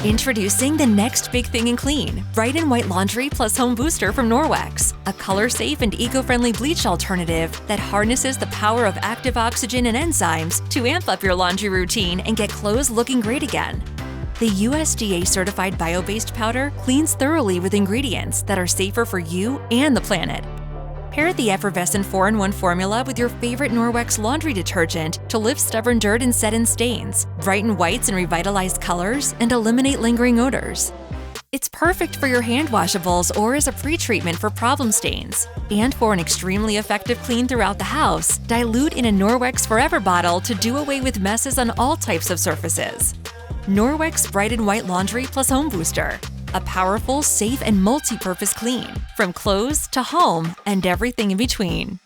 Introducing the next big thing in clean, Bright and White Laundry Plus Home Booster from Norwex, a color-safe and eco-friendly bleach alternative that harnesses the power of active oxygen and enzymes to amp up your laundry routine and get clothes looking great again. The USDA-certified bio-based powder cleans thoroughly with ingredients that are safer for you and the planet. Pair the effervescent 4-in-1 formula with your favorite Norwex laundry detergent to lift stubborn dirt and set-in stains, brighten whites and revitalize colors, and eliminate lingering odors. It's perfect for your hand washables or as a pre-treatment for problem stains. And for an extremely effective clean throughout the house, dilute in a Norwex Forever bottle to do away with messes on all types of surfaces. Norwex Bright and White Laundry Plus Home Booster. A powerful, safe, and multi-purpose clean, from clothes to home and everything in between.